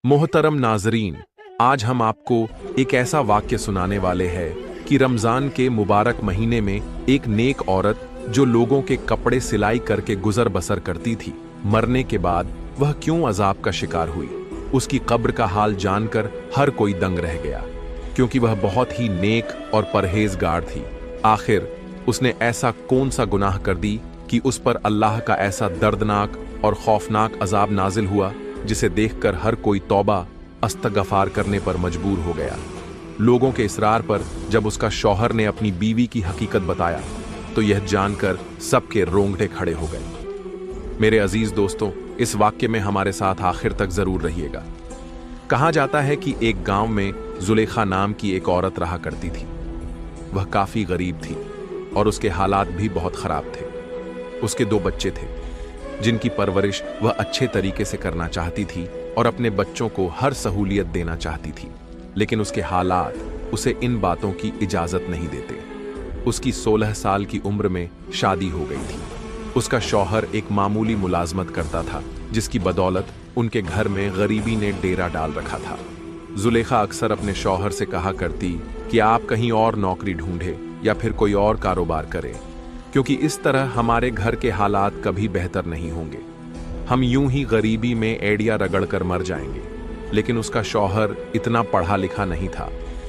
मोहतरम नाजरीन, आज हम आपको एक ऐसा वाक्य सुनाने वाले हैं कि रमज़ान के मुबारक महीने में एक नेक औरत जो लोगों के कपड़े सिलाई करके गुजर बसर करती थी, मरने के बाद वह क्यों अजाब का शिकार हुई। उसकी कब्र का हाल जानकर हर कोई दंग रह गया, क्योंकि वह बहुत ही नेक और परहेजगार थी। आखिर उसने ऐसा कौन सा गुनाह कर दी कि उस पर अल्लाह का ऐसा दर्दनाक और खौफनाक अजाब नाजिल हुआ, जिसे देखकर हर कोई तौबा अस्तगफार करने पर मजबूर हो गया। लोगों के इसरार पर जब उसका शौहर ने अपनी बीवी की हकीकत बताया तो यह जानकर सबके रोंगटे खड़े हो गए। मेरे अजीज दोस्तों, इस वाक्य में हमारे साथ आखिर तक जरूर रहिएगा। कहा जाता है कि एक गांव में जुलेखा नाम की एक औरत रहा करती थी। वह काफी गरीब थी और उसके हालात भी बहुत खराब थे। उसके 2 बच्चे थे जिनकी परवरिश वह अच्छे तरीके से करना चाहती थी और अपने बच्चों को हर सहूलियत देना चाहती थी, लेकिन उसके हालात उसे इन बातों की इजाजत नहीं देते। उसकी 16 साल की उम्र में शादी हो गई थी। उसका शौहर एक मामूली मुलाजमत करता था, जिसकी बदौलत उनके घर में गरीबी ने डेरा डाल रखा था। जुलेखा अक्सर अपने शौहर से कहा करती कि आप कहीं और नौकरी ढूंढे या फिर कोई और कारोबार करें, क्योंकि इस तरह हमारे घर के हालात कभी बेहतर नहीं होंगे। हम यूं ही गरीबी में एड़िया रगड़कर मर जाएंगे। लेकिन उसका शौहर इतना पढ़ा लिखा नहीं था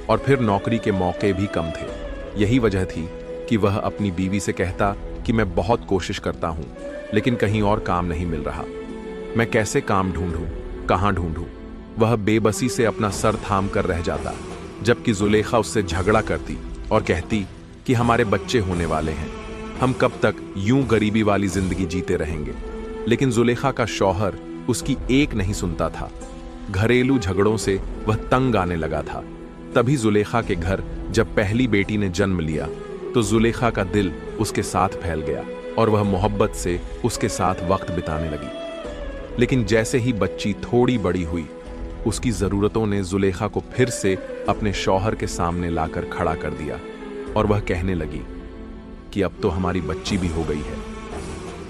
और फिर नौकरी के मौके भी कम थे। यही वजह थी कि वह अपनी बीवी से कहता कि मैं बहुत कोशिश करता हूं, लेकिन कहीं और काम नहीं मिल रहा। मैं कैसे काम ढूंढूं, कहां ढूंढूं? वह बेबसी से अपना सर थाम कर रह जाता, जबकि जुलेखा उससे झगड़ा करती और कहती कि हमारे बच्चे होने वाले हैं, हम कब तक यूं गरीबी वाली जिंदगी जीते रहेंगे। लेकिन जुलेखा का शौहर उसकी एक नहीं सुनता था। घरेलू झगड़ों से वह तंग आने लगा था। तभी जुलेखा के घर जब पहली बेटी ने जन्म लिया तो जुलेखा का दिल उसके साथ फैल गया और वह मोहब्बत से उसके साथ वक्त बिताने लगी। लेकिन जैसे ही बच्ची थोड़ी बड़ी हुई, उसकी जरूरतों ने जुलेखा को फिर से अपने शौहर के सामने लाकर खड़ा कर दिया और वह कहने लगी कि अब तो हमारी बच्ची भी हो गई है।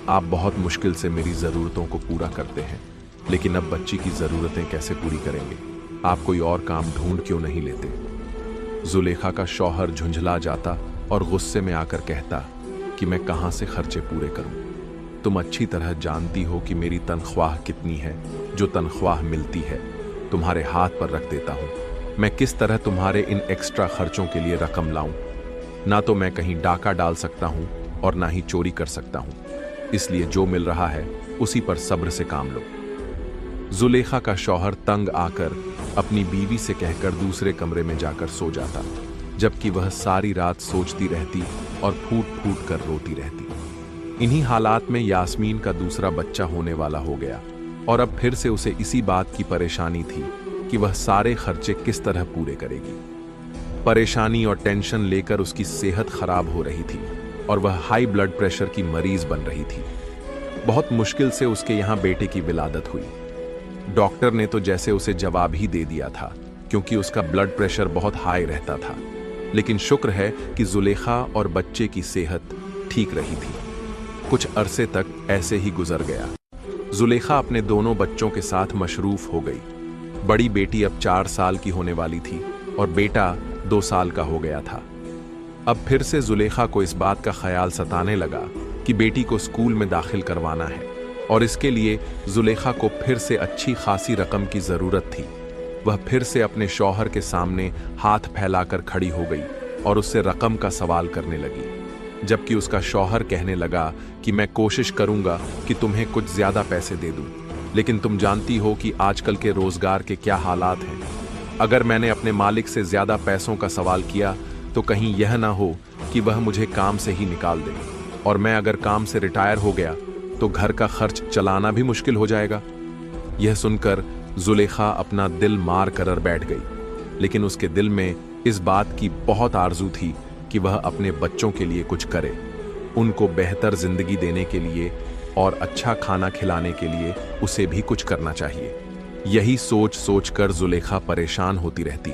आप बहुत मुश्किल से मेरी ज़रूरतों को पूरा करते हैं, लेकिन अब बच्ची की ज़रूरतें कैसे पूरी करेंगे? आप कोई और काम ढूंढ क्यों नहीं लेते? जुलेखा का शौहर झुंझला जाता और गुस्से में आकर कहता कि मैं कहाँ से खर्चे पूरे करूं? तुम अच्छी तरह जानती हो कि मेरी तनख्वाह कितनी है। जो तनख्वाह मिलती है तुम्हारे हाथ पर रख देता हूं। मैं किस तरह तुम्हारे इन एक्स्ट्रा खर्चों के लिए रकम लाऊं? ना तो मैं कहीं डाका डाल सकता हूं और ना ही चोरी कर सकता हूं, इसलिए जो मिल रहा है उसी पर सब्र से काम लो। जुलेखा का शौहर तंग आकर अपनी बीवी से कहकर दूसरे कमरे में जाकर सो जाता, जबकि वह सारी रात सोचती रहती और फूट फूट कर रोती रहती। इन्हीं हालात में यास्मीन का दूसरा बच्चा होने वाला हो गया और अब फिर से उसे इसी बात की परेशानी थी कि वह सारे खर्चे किस तरह पूरे करेगी। परेशानी और टेंशन लेकर उसकी सेहत खराब हो रही थी और वह हाई ब्लड प्रेशर की मरीज बन रही थी। बहुत मुश्किल से उसके यहाँ बेटे की विलादत हुई। डॉक्टर ने तो जैसे उसे जवाब ही दे दिया था, क्योंकि उसका ब्लड प्रेशर बहुत हाई रहता था। लेकिन शुक्र है कि जुलेखा और बच्चे की सेहत ठीक रही थी। कुछ अरसे तक ऐसे ही गुजर गया। जुलेखा अपने दोनों बच्चों के साथ मशरूफ हो गई। बड़ी बेटी अब 4 साल की होने वाली थी और बेटा 2 साल का हो गया था। अब फिर से जुलेखा को इस बात का ख्याल सताने लगा कि बेटी को स्कूल में दाखिल करवाना है और इसके लिए जुलेखा को फिर से अच्छी खासी रकम की जरूरत थी। वह फिर से अपने शौहर के सामने हाथ फैलाकर खड़ी हो गई और उससे रकम का सवाल करने लगी, जबकि उसका शौहर कहने लगा कि मैं कोशिश करूंगा कि तुम्हें कुछ ज्यादा पैसे दे दूं, लेकिन तुम जानती हो कि आजकल के रोजगार के क्या हालात हैं। अगर मैंने अपने मालिक से ज्यादा पैसों का सवाल किया तो कहीं यह ना हो कि वह मुझे काम से ही निकाल दे, और मैं अगर काम से रिटायर हो गया तो घर का खर्च चलाना भी मुश्किल हो जाएगा। यह सुनकर जुलेखा अपना दिल मार कर बैठ गई, लेकिन उसके दिल में इस बात की बहुत आरजू थी कि वह अपने बच्चों के लिए कुछ करे, उनको बेहतर जिंदगी देने के लिए और अच्छा खाना खिलाने के लिए उसे भी कुछ करना चाहिए। यही सोच सोचकर जुलेखा परेशान होती रहती,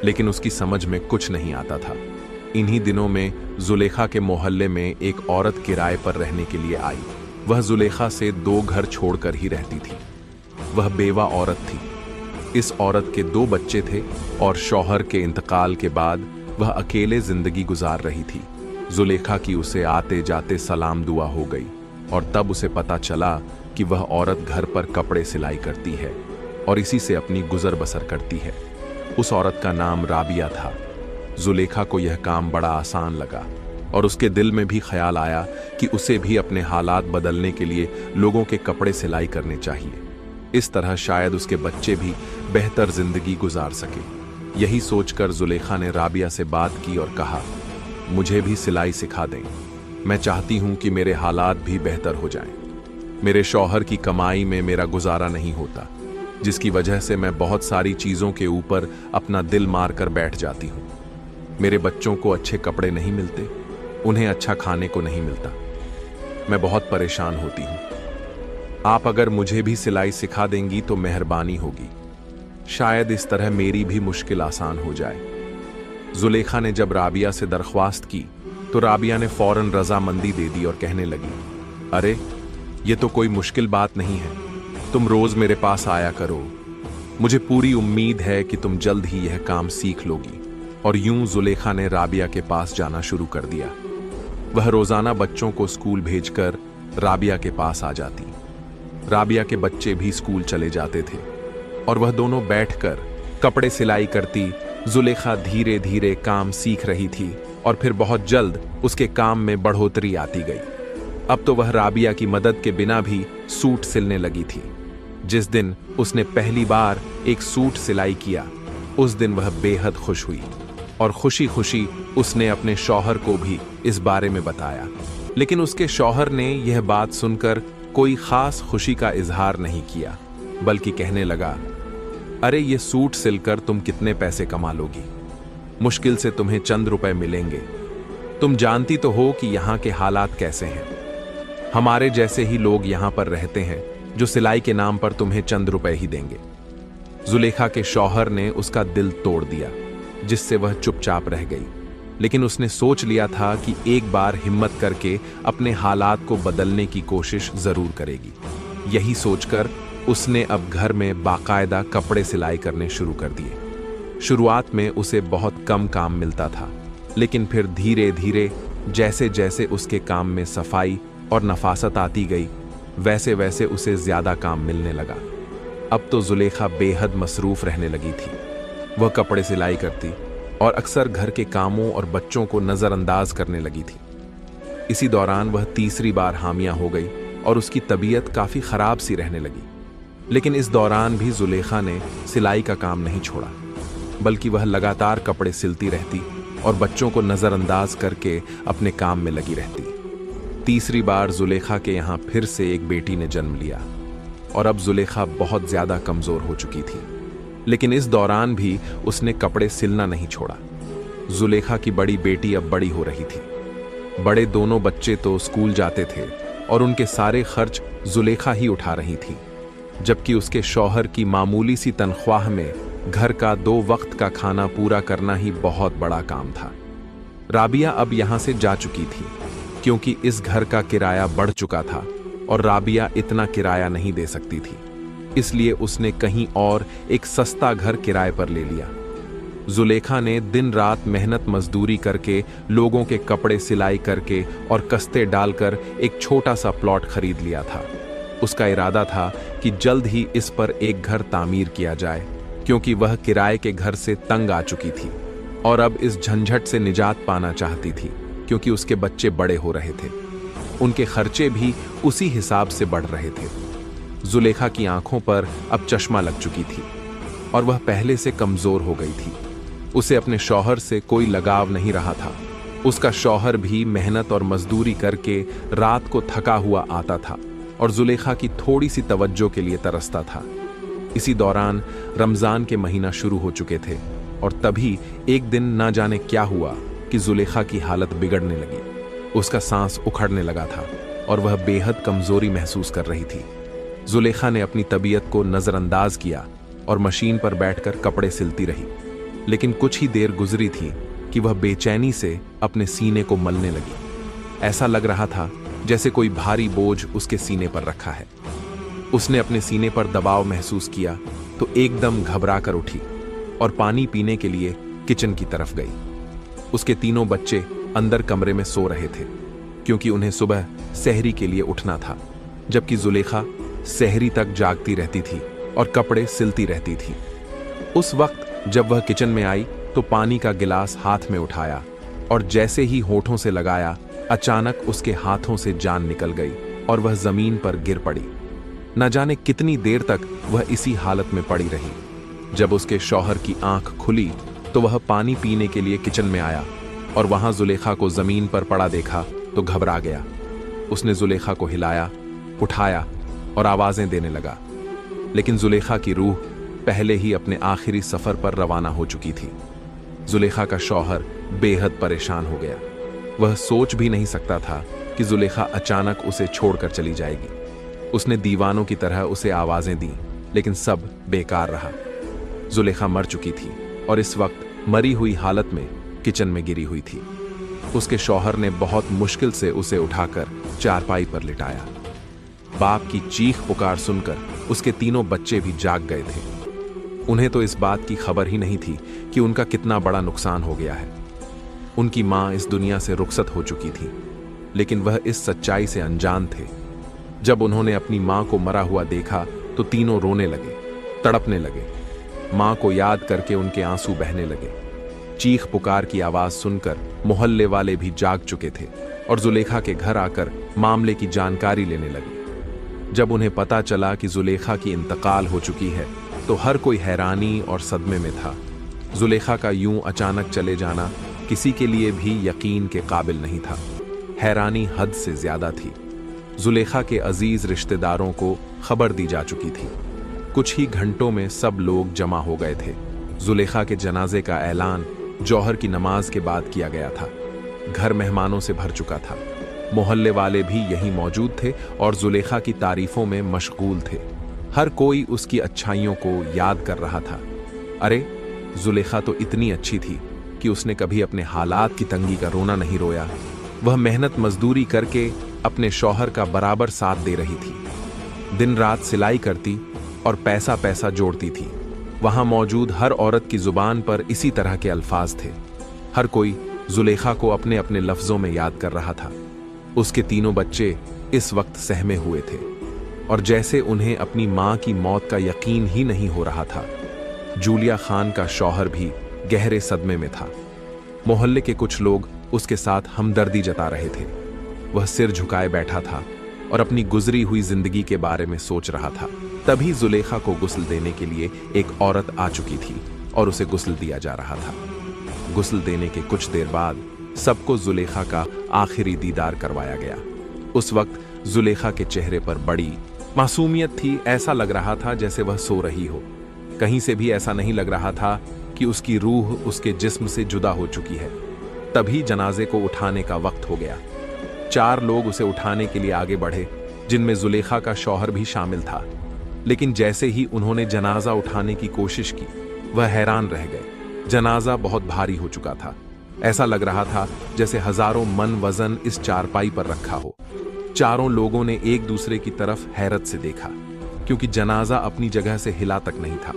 लेकिन उसकी समझ में कुछ नहीं आता था। इन्हीं दिनों में जुलेखा के मोहल्ले में एक औरत किराए पर रहने के लिए आई। वह जुलेखा से 2 घर छोड़कर ही रहती थी। वह बेवा औरत थी। इस औरत के 2 बच्चे थे और शौहर के इंतकाल के बाद वह अकेले जिंदगी गुजार रही थी। जुलेखा की उसे आते जाते सलाम दुआ हो गई और तब उसे पता चला कि वह औरत घर पर कपड़े सिलाई करती है और इसी से अपनी गुजर बसर करती है। उस औरत का नाम राबिया था। जुलेखा को यह काम बड़ा आसान लगा और उसके दिल में भी ख्याल आया कि उसे भी अपने हालात बदलने के लिए लोगों के कपड़े सिलाई करने चाहिए। इस तरह शायद उसके बच्चे भी बेहतर जिंदगी गुजार सके। यही सोचकर जुलेखा ने राबिया से बात की और कहा, मुझे भी सिलाई सिखा दें। मैं चाहती हूं कि मेरे हालात भी बेहतर हो जाएं। मेरे शौहर की कमाई में मेरा गुजारा नहीं होता, जिसकी वजह से मैं बहुत सारी चीजों के ऊपर अपना दिल मार कर बैठ जाती हूं। मेरे बच्चों को अच्छे कपड़े नहीं मिलते, उन्हें अच्छा खाने को नहीं मिलता। मैं बहुत परेशान होती हूं। आप अगर मुझे भी सिलाई सिखा देंगी तो मेहरबानी होगी। शायद इस तरह मेरी भी मुश्किल आसान हो जाए। जुलेखा ने जब राबिया से दरख्वास्त की तो राबिया ने फौरन रजामंदी दे दी और कहने लगी, अरे ये तो कोई मुश्किल बात नहीं है, तुम रोज मेरे पास आया करो। मुझे पूरी उम्मीद है कि तुम जल्द ही यह काम सीख लोगी। और यूं जुलेखा ने राबिया के पास जाना शुरू कर दिया। वह रोजाना बच्चों को स्कूल भेजकर राबिया के पास आ जाती। राबिया के बच्चे भी स्कूल चले जाते थे और वह दोनों बैठकर कपड़े सिलाई करती। जुलेखा धीरे धीरे काम सीख रही थी और फिर बहुत जल्द उसके काम में बढ़ोतरी आती गई। अब तो वह राबिया की मदद के बिना भी सूट सिलने लगी थी। जिस दिन उसने पहली बार एक सूट सिलाई किया, उस दिन वह बेहद खुश हुई और खुशी खुशी उसने अपने शौहर को भी इस बारे में बताया। लेकिन उसके शौहर ने यह बात सुनकर कोई खास खुशी का इजहार नहीं किया, बल्कि कहने लगा, अरे ये सूट सिलकर तुम कितने पैसे कमा लोगी? मुश्किल से तुम्हें चंद रुपए मिलेंगे। तुम जानती तो हो कि यहाँ के हालात कैसे हैं। हमारे जैसे ही लोग यहाँ पर रहते हैं जो सिलाई के नाम पर तुम्हें चंद रुपए ही देंगे। जुलेखा के शौहर ने उसका दिल तोड़ दिया, जिससे वह चुपचाप रह गई। लेकिन उसने सोच लिया था कि एक बार हिम्मत करके अपने हालात को बदलने की कोशिश जरूर करेगी। यही सोचकर उसने अब घर में बाकायदा कपड़े सिलाई करने शुरू कर दिए। शुरुआत में उसे बहुत कम काम मिलता था, लेकिन फिर धीरे धीरे जैसे जैसे उसके काम में सफाई और नफासत आती गई, वैसे वैसे उसे ज्यादा काम मिलने लगा। अब तो जुलेखा बेहद मसरूफ रहने लगी थी। वह कपड़े सिलाई करती और अक्सर घर के कामों और बच्चों को नजरअंदाज करने लगी थी। इसी दौरान वह तीसरी बार हामिया हो गई और उसकी तबीयत काफी खराब सी रहने लगी। लेकिन इस दौरान भी जुलेखा ने सिलाई का काम नहीं छोड़ा, बल्कि वह लगातार कपड़े सिलती रहती और बच्चों को नजरअंदाज करके अपने काम में लगी रहती। तीसरी बार जुलेखा के यहाँ फिर से एक बेटी ने जन्म लिया और अब जुलेखा बहुत ज्यादा कमजोर हो चुकी थी। लेकिन इस दौरान भी उसने कपड़े सिलना नहीं छोड़ा। जुलेखा की बड़ी बेटी अब बड़ी हो रही थी। बड़े दोनों बच्चे तो स्कूल जाते थे और उनके सारे खर्च जुलेखा ही उठा रही थी, जबकि उसके शौहर की मामूली सी तनख्वाह में घर का 2 वक्त का खाना पूरा करना ही बहुत बड़ा काम था। राबिया अब यहां से जा चुकी थी, क्योंकि इस घर का किराया बढ़ चुका था और राबिया इतना किराया नहीं दे सकती थी। इसलिए उसने कहीं और एक सस्ता घर किराए पर ले लिया। जुलेखा ने दिन रात मेहनत मजदूरी करके, लोगों के कपड़े सिलाई करके और कस्ते डालकर एक छोटा सा प्लॉट खरीद लिया था। उसका इरादा था कि जल्द ही इस पर एक घर तामीर किया जाए, क्योंकि वह किराए के घर से तंग आ चुकी थी और अब इस झंझट से निजात पाना चाहती थी, क्योंकि उसके बच्चे बड़े हो रहे थे। उनके खर्चे भी उसी हिसाब से बढ़ रहे थे। जुलेखा की आंखों पर अब चश्मा लग चुकी थी और वह पहले से कमजोर हो गई थी। उसे अपने शौहर से कोई लगाव नहीं रहा था। उसका शौहर भी मेहनत और मजदूरी करके रात को थका हुआ आता था और जुलेखा की थोड़ी सी तवज्जो के लिए तरसता था। इसी दौरान रमजान के महीना शुरू हो चुके थे और तभी एक दिन ना जाने क्या हुआ कि जुलेखा की हालत बिगड़ने लगी। उसका सांस उखड़ने लगा था और वह बेहद कमजोरी महसूस कर रही थी। जुलेखा ने अपनी तबीयत को नजरअंदाज किया और मशीन पर बैठकर कपड़े सिलती रही। लेकिन कुछ ही देर गुजरी थी कि वह बेचैनी से अपने सीने को मलने लगी। ऐसा लग रहा था जैसे कोई भारी बोझ उसके सीने पर रखा है। उसने अपने सीने पर दबाव महसूस किया तो एकदम घबरा कर उठी और पानी पीने के लिए किचन की तरफ गई। उसके तीनों बच्चे अंदर कमरे में सो रहे थे क्योंकि उन्हें सुबह सहरी के लिए उठना था, जबकि जुलेखा सहरी तक जागती रहती थी और कपड़े सिलती रहती थी। उस वक्त जब वह किचन में आई तो पानी का गिलास हाथ में उठाया और जैसे ही होठों से लगाया, अचानक उसके हाथों से जान निकल गई और वह जमीन पर गिर पड़ी। न जाने कितनी देर तक वह इसी हालत में पड़ी रही। जब उसके शौहर की आंख खुली तो वह पानी पीने के लिए किचन में आया और वहां जुलेखा को जमीन पर पड़ा देखा तो घबरा गया। उसने जुलेखा को हिलाया, उठाया और आवाजें देने लगा, लेकिन जुलेखा की रूह पहले ही अपने आखिरी सफर पर रवाना हो चुकी थी। जुलेखा का शौहर बेहद परेशान हो गया। वह सोच भी नहीं सकता था कि जुलेखा अचानक उसे छोड़कर चली जाएगी। उसने दीवानों की तरह उसे आवाजें दी, लेकिन सब बेकार रहा। जुलेखा मर चुकी थी और इस वक्त मरी हुई हालत में किचन में गिरी हुई थी। उसके शौहर ने बहुत मुश्किल से उसे उठाकर चारपाई पर लिटाया। बाप की चीख पुकार सुनकर उसके तीनों बच्चे भी जाग गए थे। उन्हें तो इस बात की खबर ही नहीं थी कि उनका कितना बड़ा नुकसान हो गया है। उनकी मां इस दुनिया से रुखसत हो चुकी थी, लेकिन वह इस सच्चाई से अनजान थे। जब उन्होंने अपनी मां को मरा हुआ देखा तो तीनों रोने लगे, तड़पने लगे। मां को याद करके उनके आंसू बहने लगे। चीख पुकार की आवाज सुनकर मोहल्ले वाले भी जाग चुके थे और जुलेखा के घर आकर मामले की जानकारी लेने लगे। जब उन्हें पता चला कि जुलेखा की इंतकाल हो चुकी है तो हर कोई हैरानी और सदमे में था। जुलेखा का यूं अचानक चले जाना किसी के लिए भी यकीन के काबिल नहीं था। हैरानी हद से ज्यादा थी। जुलेखा के अजीज रिश्तेदारों को खबर दी जा चुकी थी। कुछ ही घंटों में सब लोग जमा हो गए थे। जुलेखा के जनाजे का ऐलान जौहर की नमाज के बाद किया गया था। घर मेहमानों से भर चुका था। मोहल्ले वाले भी यहीं मौजूद थे और जुलेखा की तारीफों में मशगूल थे। हर कोई उसकी अच्छाइयों को याद कर रहा था। अरे, जुलेखा तो इतनी अच्छी थी कि उसने कभी अपने हालात की तंगी का रोना नहीं रोया। वह मेहनत मजदूरी करके अपने शौहर का बराबर साथ दे रही थी। दिन रात सिलाई करती और पैसा पैसा जोड़ती थी। वहां मौजूद हर औरत की जुबान पर इसी तरह के अल्फाज थे। हर कोई जुलेखा को अपने अपने लफ्जों में याद कर रहा था। उसके तीनों बच्चे इस वक्त सहमे हुए थे और जैसे उन्हें अपनी मां की मौत का यकीन ही नहीं हो रहा था। जूलिया खान का शौहर भी गहरे सदमे में था। मोहल्ले के कुछ लोग उसके साथ हमदर्दी जता रहे थे। वह सिर झुकाए बैठा था और अपनी गुजरी हुई जिंदगी के बारे में सोच रहा था। तभी जुलेखा को गुस्ल देने के लिए एक औरत आ चुकी थी और उसे गुस्ल दिया जा रहा था। गुस्ल देने के कुछ देर बाद सबको जुलेखा का आखिरी दीदार करवाया गया। उस वक्त जुलेखा के चेहरे पर बड़ी मासूमियत थी। ऐसा लग रहा था जैसे वह सो रही हो। कहीं से भी ऐसा नहीं लग रहा था कि उसकी रूह उसके जिस्म से जुदा हो चुकी है। तभी जनाजे को उठाने का वक्त हो गया। 4 लोग उसे उठाने के लिए आगे बढ़े, जिनमें जुलेखा का शौहर भी शामिल था। लेकिन जैसे ही उन्होंने जनाजा उठाने की कोशिश की, वह हैरान रह गए। जनाजा बहुत भारी हो चुका था। ऐसा लग रहा था जैसे हजारों मन वजन इस चारपाई पर रखा हो। चारों लोगों ने एक दूसरे की तरफ हैरत से देखा, क्योंकि जनाजा अपनी जगह से हिला तक नहीं था।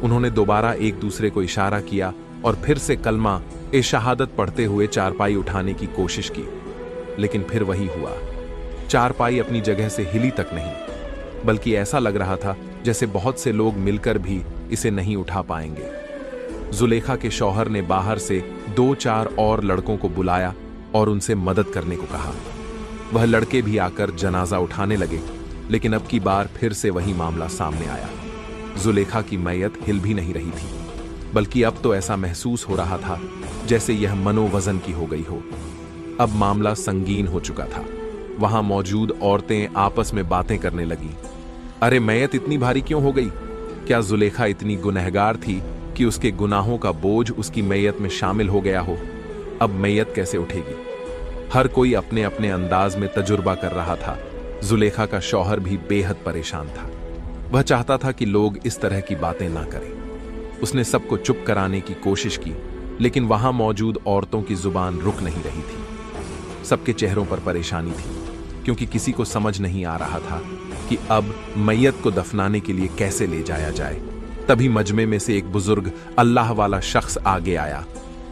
उन्होंने दोबारा एक दूसरे को इशारा किया और फिर से कलमा ए शहादत पढ़ते हुए चारपाई उठाने की कोशिश की, लेकिन फिर वही हुआ। चारपाई अपनी जगह से हिली तक नहीं, बल्कि ऐसा लग रहा था जैसे बहुत से लोग मिलकर भी इसे नहीं उठा पाएंगे। जुलेखा के शौहर ने बाहर से 2-4 और लड़कों को बुलाया और उनसे मदद करने को कहा। वह लड़के भी आकर जनाजा उठाने लगे, लेकिन अब की बार फिर से वही मामला सामने आया। जुलेखा की मैयत हिल भी नहीं रही थी, बल्कि अब तो ऐसा महसूस हो रहा था जैसे यह मनोवजन की हो गई हो। अब मामला संगीन हो चुका था। वहां मौजूद औरतें आपस में बातें करने लगी। अरे, मैयत इतनी भारी क्यों हो गई? क्या जुलेखा इतनी गुनहगार थी कि उसके गुनाहों का बोझ उसकी मैयत में शामिल हो गया हो? अब मैयत कैसे उठेगी? हर कोई अपने अपने अंदाज में तजुर्बा कर रहा था। जुलेखा का शौहर भी बेहद परेशान था। वह चाहता था कि लोग इस तरह की बातें ना करें। उसने सबको चुप कराने की कोशिश की, लेकिन वहां मौजूद औरतों की जुबान रुक नहीं रही थी। सबके चेहरों पर परेशानी थी, क्योंकि किसी को समझ नहीं आ रहा था कि अब मैयत को दफनाने के लिए कैसे ले जाया जाए। तभी मजमे में से एक बुजुर्ग अल्लाह वाला शख्स आगे आया।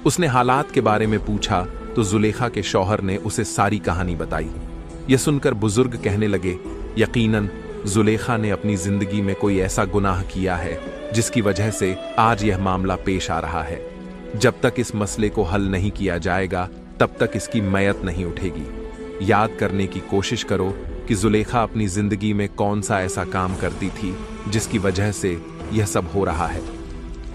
उसने हालात के बारे में पूछा तो जुलेखा के शौहर ने उसे सारी कहानी बताई। यह सुनकर बुजुर्ग कहने लगे, यकीनन जुलेखा ने अपनी जिंदगी में कोई ऐसा गुनाह किया है जिसकी वजह से आज यह मामला पेश आ रहा है। जब तक इस मसले को हल नहीं किया जाएगा तब तक इसकी मयत नहीं उठेगी। याद करने की कोशिश करो कि जुलेखा अपनी जिंदगी में कौन सा ऐसा काम करती थी जिसकी वजह से यह सब हो रहा है।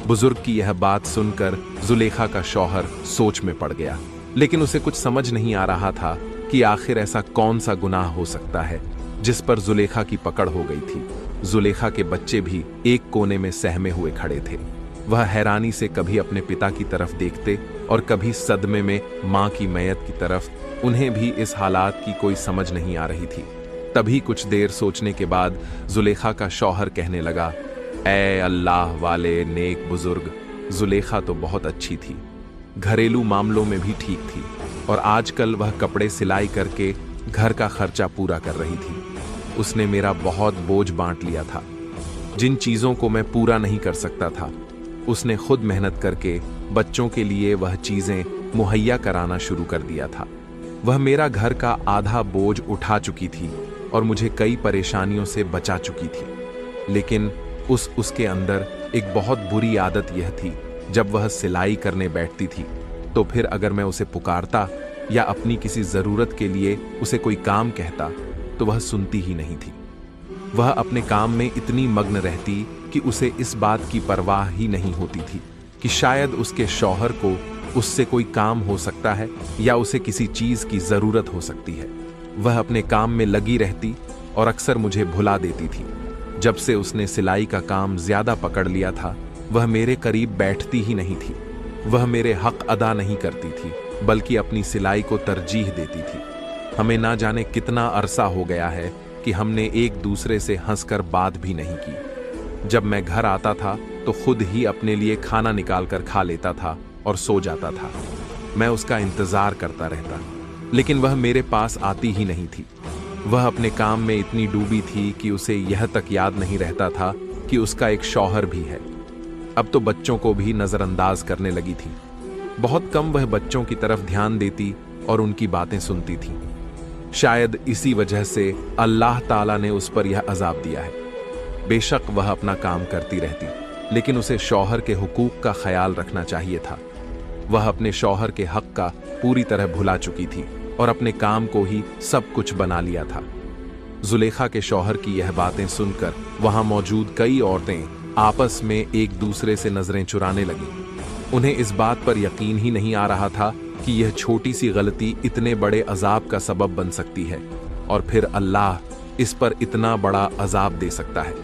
बुजुर्ग की यह बात सुनकर जुलेखा का शौहर सोच में पड़ गया, लेकिन उसे कुछ समझ नहीं आ रहा था कि आखिर ऐसा कौन सा गुनाह हो सकता है जिस पर जुलेखा की पकड़ हो गई थी। जुलेखा के बच्चे भी एक कोने में सहमे हुए खड़े थे। वह हैरानी से कभी अपने पिता की तरफ देखते और कभी सदमे में मां की मैयत की तरफ। उन्हें भी इस हालात की कोई समझ नहीं आ रही थी। तभी कुछ देर सोचने के बाद जुलेखा का शौहर कहने लगा, ऐ अल्लाह वाले नेक बुजुर्ग, जुलेखा तो बहुत अच्छी थी, घरेलू मामलों में भी ठीक थी और आजकल वह कपड़े सिलाई करके घर का खर्चा पूरा कर रही थी। उसने मेरा बहुत बोझ बांट लिया था। जिन चीज़ों को मैं पूरा नहीं कर सकता था, उसने खुद मेहनत करके बच्चों के लिए वह चीज़ें मुहैया कराना शुरू कर दिया था। वह मेरा घर का आधा बोझ उठा चुकी थी और मुझे कई परेशानियों से बचा चुकी थी। लेकिन उसके अंदर एक बहुत बुरी आदत यह थी, जब वह सिलाई करने बैठती थी तो फिर अगर मैं उसे पुकारता या अपनी किसी ज़रूरत के लिए उसे कोई काम कहता तो वह सुनती ही नहीं थी। वह अपने काम में इतनी मग्न रहती कि उसे इस बात की परवाह ही नहीं होती थी कि शायद उसके शौहर को उससे कोई काम हो सकता है या उसे किसी चीज़ की ज़रूरत हो सकती है। वह अपने काम में लगी रहती और अक्सर मुझे भुला देती थी। जब से उसने सिलाई का काम ज़्यादा पकड़ लिया था, वह मेरे करीब बैठती ही नहीं थी। वह मेरे हक अदा नहीं करती थी, बल्कि अपनी सिलाई को तरजीह देती थी। हमें ना जाने कितना अरसा हो गया है कि हमने एक दूसरे से हंसकर बात भी नहीं की। जब मैं घर आता था तो खुद ही अपने लिए खाना निकाल कर खा लेता था और सो जाता था। मैं उसका इंतज़ार करता रहता, लेकिन वह मेरे पास आती ही नहीं थी। वह अपने काम में इतनी डूबी थी कि उसे यह तक याद नहीं रहता था कि उसका एक शौहर भी है। अब तो बच्चों को भी नज़रअंदाज करने लगी थी। बहुत कम वह बच्चों की तरफ ध्यान देती और उनकी बातें सुनती थी। शायद इसी वजह से अल्लाह ताला ने उस पर यह अजाब दिया है। बेशक वह अपना काम करती रहती, लेकिन उसे शौहर के हुकूक का ख्याल रखना चाहिए था। वह अपने शौहर के हक का पूरी तरह भुला चुकी थी और अपने काम को ही सब कुछ बना लिया था। जुलेखा के शौहर की यह बातें सुनकर वहां मौजूद कई औरतें आपस में एक दूसरे से नजरें चुराने लगीं। उन्हें इस बात पर यकीन ही नहीं आ रहा था कि यह छोटी सी गलती इतने बड़े अजाब का सबब बन सकती है और फिर अल्लाह इस पर इतना बड़ा अजाब दे सकता है।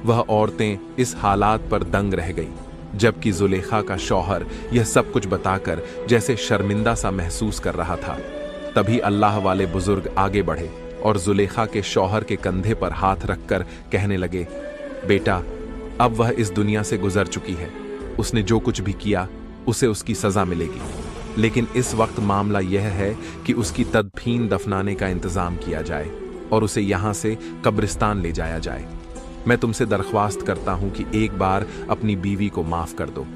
वह औरतें इस हालात पर दंग रह गईं, जबकि जुलेखा का शौहर यह सब कुछ बताकर जैसे शर्मिंदा सा महसूस कर रहा था। तभी अल्लाह वाले बुजुर्ग आगे बढ़े और जुलेखा के शौहर के कंधे पर हाथ रखकर कहने लगे, बेटा, अब वह इस दुनिया से गुजर चुकी है। उसने जो कुछ भी किया उसे उसकी सजा मिलेगी, लेकिन इस वक्त मामला यह है कि उसकी तदफीन दफनाने का इंतजाम किया जाए और उसे यहाँ से कब्रिस्तान ले जाया जाए। मैं तुमसे दरख्वास्त करता हूँ कि एक बार अपनी बीवी को माफ़ कर दो।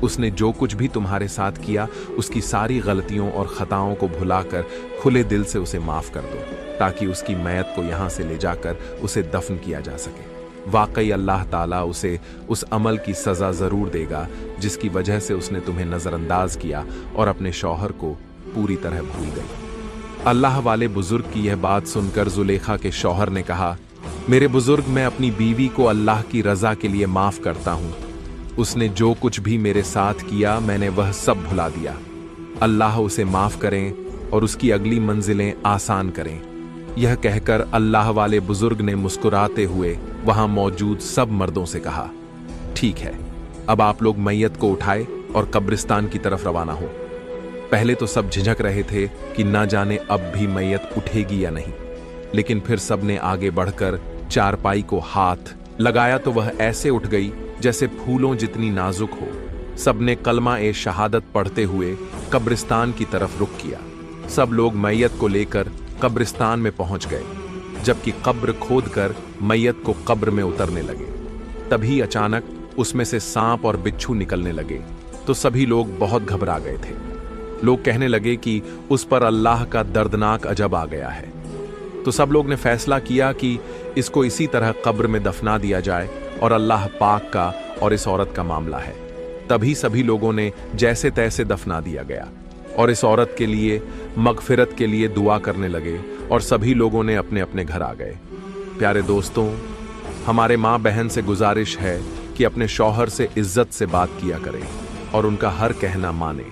उसने जो कुछ भी तुम्हारे साथ किया, उसकी सारी गलतियों और ख़ताओं को भुलाकर खुले दिल से उसे माफ़ कर दो, ताकि उसकी मैयत को यहाँ से ले जाकर उसे दफन किया जा सके। वाकई अल्लाह ताला उसे उस अमल की सज़ा ज़रूर देगा जिसकी वजह से उसने तुम्हें नज़रअंदाज किया और अपने शौहर को पूरी तरह भूल गई। अल्लाह वाले बुजुर्ग की यह बात सुनकर जुलेखा के शौहर ने कहा, मेरे बुजुर्ग, मैं अपनी बीवी को अल्लाह की रज़ा के लिए माफ़ करता हूँ। उसने जो कुछ भी मेरे साथ किया मैंने वह सब भुला दिया। अल्लाह उसे माफ़ करें और उसकी अगली मंजिलें आसान करें। यह कहकर अल्लाह वाले बुजुर्ग ने मुस्कुराते हुए वहां मौजूद सब मर्दों से कहा, ठीक है, अब आप लोग मैयत को उठाए और कब्रिस्तान की तरफ रवाना हो। पहले तो सब झिझक रहे थे कि ना जाने अब भी मैयत उठेगी या नहीं, लेकिन फिर सब ने आगे बढ़कर चारपाई को हाथ लगाया तो वह ऐसे उठ गई जैसे फूलों जितनी नाजुक हो। सबने कलमा ए शहादत पढ़ते हुए कब्रिस्तान की तरफ रुख किया। सब लोग मैयत को लेकर कब्रिस्तान में पहुंच गए, जबकि कब्र खोदकर मैयत को कब्र में उतरने लगे। तभी अचानक उसमें से सांप और बिच्छू निकलने लगे तो सभी लोग बहुत घबरा गए थे। लोग कहने लगे कि उस पर अल्लाह का दर्दनाक अजब आ गया है। तो सब लोग ने फैसला किया कि इसको इसी तरह कब्र में दफना दिया जाए और अल्लाह पाक का और इस औरत का मामला है। तभी सभी लोगों ने जैसे तैसे दफना दिया गया और इस औरत के लिए मगफिरत के लिए दुआ करने लगे और सभी लोगों ने अपने अपने घर आ गए। प्यारे दोस्तों, हमारे माँ बहन से गुजारिश है कि अपने शौहर से इज्जत से बात किया करें और उनका हर कहना माने।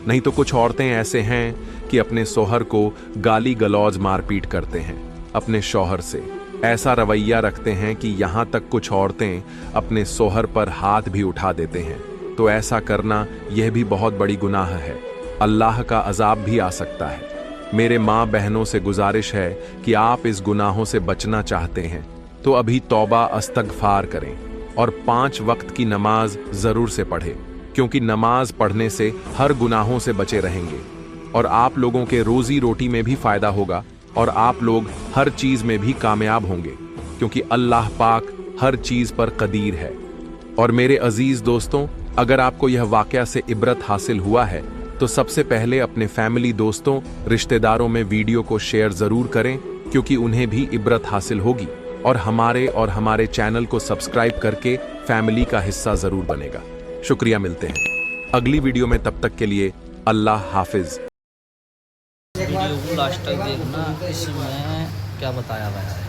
नहीं तो कुछ औरतें ऐसे हैं कि अपने शौहर को गाली गलौज मारपीट करते हैं, अपने शौहर से ऐसा रवैया रखते हैं कि यहाँ तक कुछ औरतें अपने शौहर पर हाथ भी उठा देते हैं। तो ऐसा करना यह भी बहुत बड़ी गुनाह है, अल्लाह का अजाब भी आ सकता है। मेरे माँ बहनों से गुजारिश है कि आप इस गुनाहों से बचना चाहते हैं तो अभी तौबा अस्तगफार करें और 5 वक्त की नमाज जरूर से पढ़ें, क्योंकि नमाज पढ़ने से हर गुनाहों से बचे रहेंगे और आप लोगों के रोजी रोटी में भी फायदा होगा और आप लोग हर चीज में भी कामयाब होंगे, क्योंकि अल्लाह पाक हर चीज पर कदीर है। और मेरे अजीज दोस्तों, अगर आपको यह वाकया से इबरत हासिल हुआ है तो सबसे पहले अपने फैमिली, दोस्तों, रिश्तेदारों में वीडियो को शेयर जरूर करें, क्योंकि उन्हें भी इबरत हासिल होगी और हमारे चैनल को सब्सक्राइब करके फैमिली का हिस्सा जरूर बनेगा। शुक्रिया, मिलते हैं अगली वीडियो में, तब तक के लिए अल्लाह हाफिज। वीडियो को लास्ट तक देखना, इसमें क्या बताया गया है।